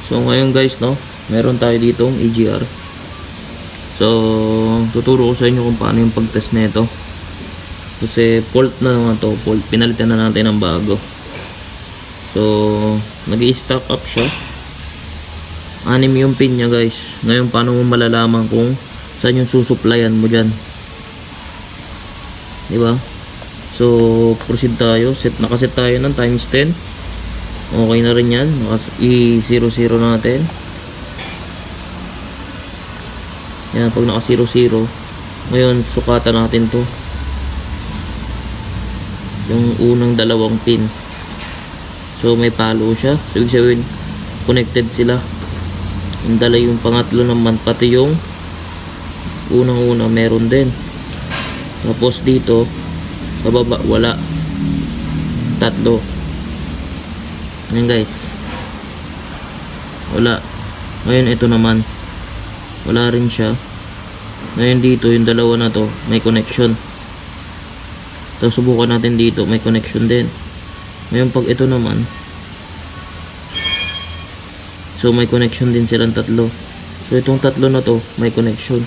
So ngayon guys, no, meron tayo ditong EGR. So tuturo ko sa inyo kung paano yung pag-test nito. Kasi fault na naman to, fault. Pinalitan na natin ng bago. So nag-i-stack up siya. 6 yung pin niya guys. Ngayon paano mo malalaman kung saan yung susuplayan mo dyan, diba? So proceed tayo. Nakaset tayo ng times 10. Okay na rin yan. I-0-0 natin. Yan, pag naka 0-0, ngayon sukatan natin to, yung unang dalawang pin. So may palo siya, so ibig sabihin connected sila. Yung dala yung pangatlo naman, pati yung unang meron din. Tapos dito sa baba wala, tatlo. Yan guys, wala. Ngayon ito naman, wala rin siya. Ngayon dito yung dalawa na to may connection. Tapos subukan natin dito, may connection din. Ngayon pag ito naman, so may connection din silang tatlo. So itong tatlo na to may connection.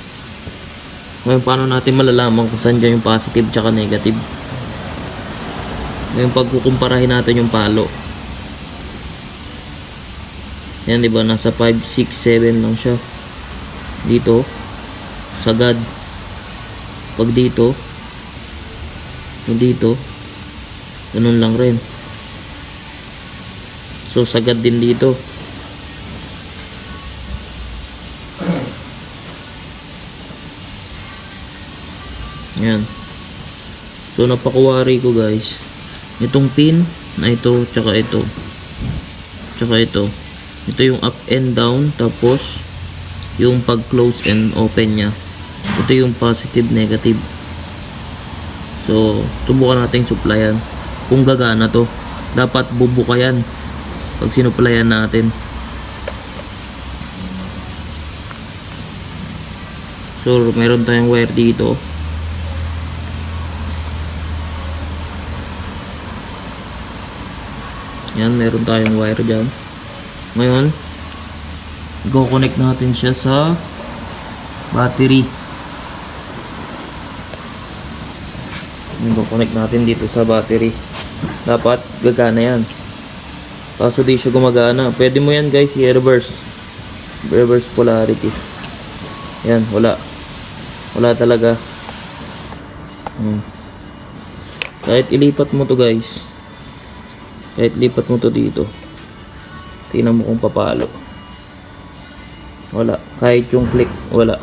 Ngayon paano natin malalaman kung saan dyan yung positive tsaka negative? Ngayon pagkukumparahin natin yung palo. Yan, diba, nasa 5, 6, 7 lang siya. Dito sagad. Pag dito, yung dito ganun lang rin. So sagad din dito. Yan. So napakuwari ko guys, itong pin na ito tsaka ito tsaka ito yung up and down, tapos yung pag close and open nya, ito yung positive negative. So subukan natin supplyan kung gagana to. Dapat bubuka yan pag sinuplayan natin. So meron tayong wire dito. Yan, meron tayong wire dyan. Ngayon i-connect natin siya sa battery. I-connect natin dito sa battery. Dapat gagana yan. Kaso di siya gumagana. Pwede mo yan guys i-reverse. Reverse polarity. Yan, wala. Wala talaga. Kahit ilipat mo to guys, kahit lipat mo to dito, tingnan mo kung papalo. Wala. Kahit yung click, wala.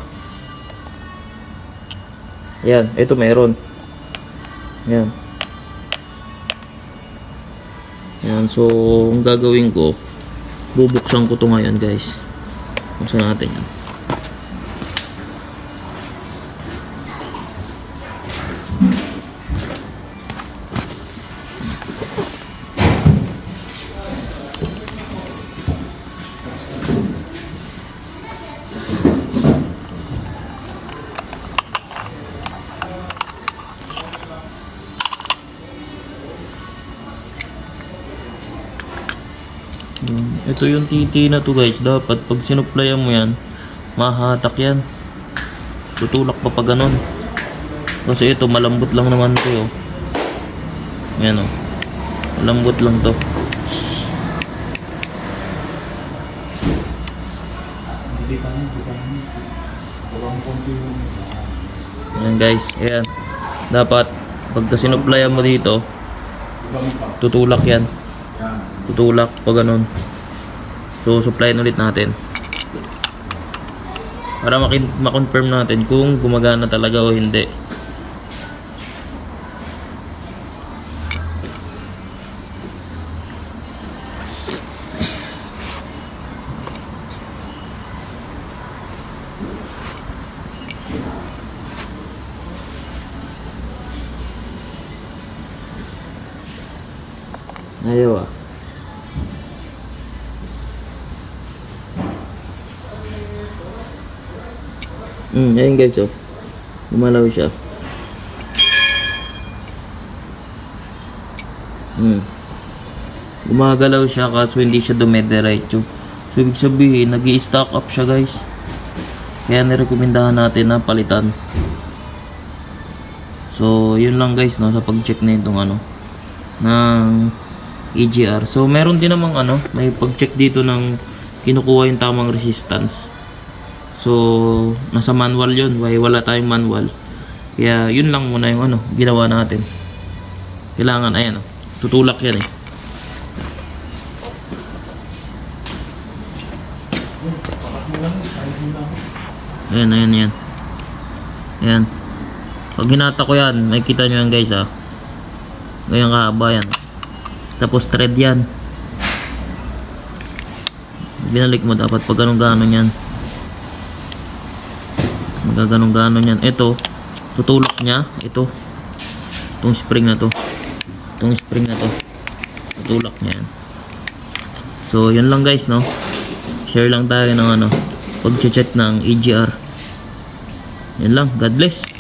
Yan, ito meron. Yan. Yan, so ang gagawin ko, bubuksan ko to ngayon guys. Buksan natin yan. Ito yung TT na to guys. Dapat pag sinuplayan mo yan, mahatak yan. Tutulak pa ganun. Kasi ito malambot lang naman to yo. Yan o, malambot lang to. Yan guys, ayan. Dapat pag sinuplayan mo dito, tutulak yan. Tutulak pa ganun. So supplyan ulit natin para ma-confirm natin kung gumagana talaga o hindi. Ayaw ah. Ayan guys, oh. Gumalaw siya. Gumagalaw siya kaso hindi siya dumediretso. So ibig sabihin, nag-i-stock up siya guys. Kaya nirekomendahan natin na palitan. So yun lang guys no, sa pag-check na itong ano ng EGR. So meron din namang ano, may pag-check dito ng kinukuha yung tamang resistance. So nasa manual yun, wala tayong manual. Kaya yun lang muna yung ano, ginawa natin. Kailangan, ayan oh, tutulak yan eh. Ayan. Ayan. Pag hinata ko yan, makikita nyo yan guys ah. Ganyan kahaba yan. Tapos thread yan. Binalik mo dapat pag ganun-ganon yan. Magaganong-ganon yan. Ito, tutulak niya. Ito. Itong spring na to. Tutulak niya yan. So, yun lang guys no. Share lang tayo ng ano, pag-check ng EGR. Yun lang. God bless.